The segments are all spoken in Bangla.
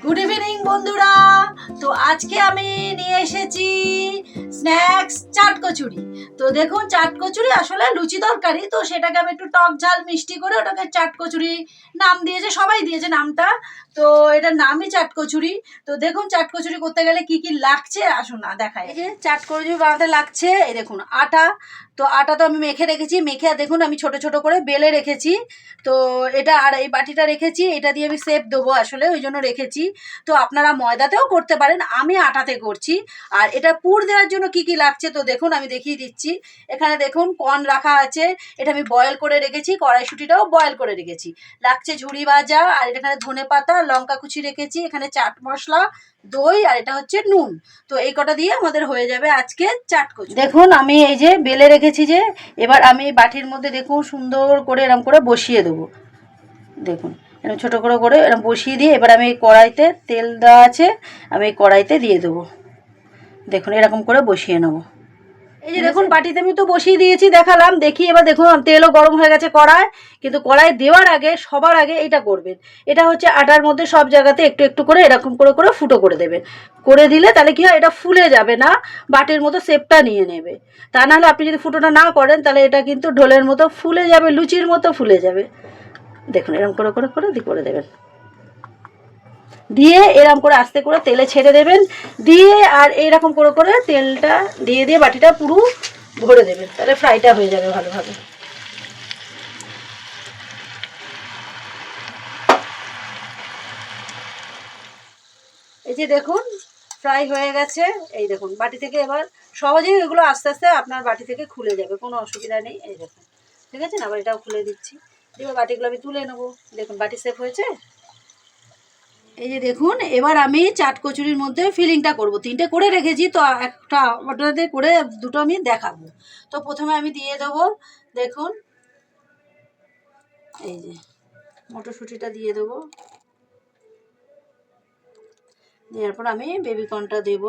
গুড ইভিনিং বন্ধুরা। তো আজকে আমি নিয়ে এসেছি স্ন্যাক্স চাট কচুরি। তো দেখুন, চাট কচুরি আসলে লুচি তরকারি, তো সেটাকে আমি একটু টক ঝাল মিষ্টি করে ওটাকে চাট কচুরি নাম দিয়েছে, সবাই দিয়েছে নামটা। তো এটার নামই চাট কচুরি। তো দেখুন, চাট কচুরি করতে গেলে কি কি লাগছে আসুন না দেখাই। এই যে চাট কচুরি বানাতে লাগছে, এই দেখুন আটা। তো আটা তো আমি মেখে রেখেছি, মেখে দেখুন আমি ছোট ছোট করে বেলে রেখেছি। তো এটা আর এই বাটিটা রেখেছি, এটা দিয়ে আমি শেপ দেবো আসলে, ওই জন্য রেখেছি। তো আপনারা ময়দাতেও করতে পারেন, আমি আটাতে করছি। আর এটা পুর দেওয়ার জন্য কি কি লাগছে তো দেখুন, আমি দেখিয়ে দিচ্ছি। এখানে দেখুন কর্ন রাখা আছে, এটা আমি বয়েল করে রেখেছি, কড়াইশুঁটিটাও বয়েল করে রেখেছি। লাগছে ঝুড়ি ভাজা, আর এখানে ধনে পাতা, লঙ্কা কুচি রেখেছি, এখানে চাট মশলা, দই, আর এটা হচ্ছে নুন। তো এই কটা দিয়ে আমাদের হয়ে যাবে আজকে চাট কচুরি। দেখুন আমি এই যে বেলে রেখেছি, যে এবার আমি বাটির মধ্যে দেখুন সুন্দর করে এরকম করে বসিয়ে দেবো। দেখুন এরকম ছোটো করে করে এরকম বসিয়ে দিয়ে এবার আমি কড়াইতে তেল দেওয়া আছে, আমি কড়াইতে দিয়ে দেবো। দেখুন এরকম করে বসিয়ে নেবো। এই যে দেখুন বাটিতে আমি তো বসিয়ে দিয়েছি, দেখালাম। দেখি এবার দেখুন তেলও গরম হয়ে গেছে কড়াই, কিন্তু কড়াই দেওয়ার আগে সবার আগে এটা করবেন। এটা হচ্ছে আটার মধ্যে সব জায়গাতে একটু একটু করে এরকম করে করে ফুটো করে দেবেন। করে দিলে তাহলে কি হয়, এটা ফুলে যাবে না, বাটির মতো শেপটা নিয়ে নেবে। তা নাহলে আপনি যদি ফুটোটা না করেন তাহলে এটা কিন্তু ঢোলের মতো ফুলে যাবে, লুচির মতো ফুলে যাবে। দেখুন এরকম করে করে করে করে দেবেন, দিয়ে এরকম করে আস্তে করে তেলে ছেড়ে দেবেন, দিয়ে আর এইরকম করে করে তেলটা দিয়ে দিয়ে বাটিটা পুরো ভরে দেবেন, তাহলে ফ্রাইটা হয়ে যাবে ভালোভাবে। এই যে দেখুন ফ্রাই হয়ে গেছে। এই দেখুন বাটি থেকে এবার সহজেই এগুলো আস্তে আস্তে আপনার বাটি থেকে খুলে যাবে, কোনো অসুবিধা নেই। এই দেখুন, ঠিক আছে না? আবার এটাও খুলে দিচ্ছি, এবার বাটিগুলো আমি তুলে নেবো। দেখুন বাটি সেফ হয়েছে। এই যে দেখুন, এবার আমি চাট কচুরির মধ্যে ফিলিংটা করব। তিনটে করে রেখেছি, তো একটা আপনাদের করে দুটো আমি দেখাবো। তো প্রথমে আমি দিয়ে দেবো, দেখুন এই যে মটরশুঁটিটা দিয়ে দেবো, দেওয়ার পর আমি বেবিকর্নটা দেব,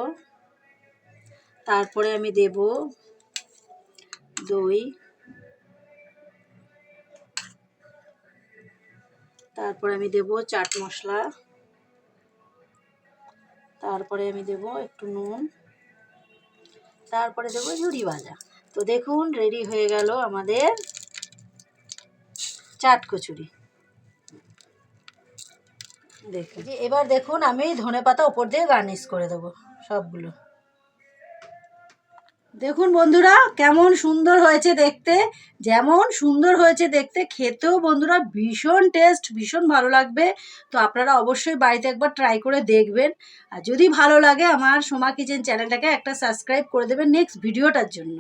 তারপরে আমি দেব দই, তারপরে আমি দেব চাট মশলা, তারপরে আমি দেব একটু নুন, তারপরে দেবো ঝুড়ি ভাজা। তো দেখুন রেডি হয়ে গেল আমাদের চাট কচুরি। দেখুন যে এবার দেখুন আমি ধনেপাতা ওপর দিয়ে গার্নিশ করে দেবো সবগুলো। দেখুন বন্ধুরা কেমন সুন্দর হয়েছে দেখতে, যেমন সুন্দর হয়েছে দেখতে, খেতেও বন্ধুরা ভীষণ টেস্ট, ভীষণ ভালো লাগবে। তো আপনারা অবশ্যই বাড়িতে একবার ট্রাই করে দেখবেন। আর যদি ভালো লাগে আমার সোমা কিচেন চ্যানেলটাকে একটা সাবস্ক্রাইব করে দেবেন নেক্সট ভিডিওটার জন্য।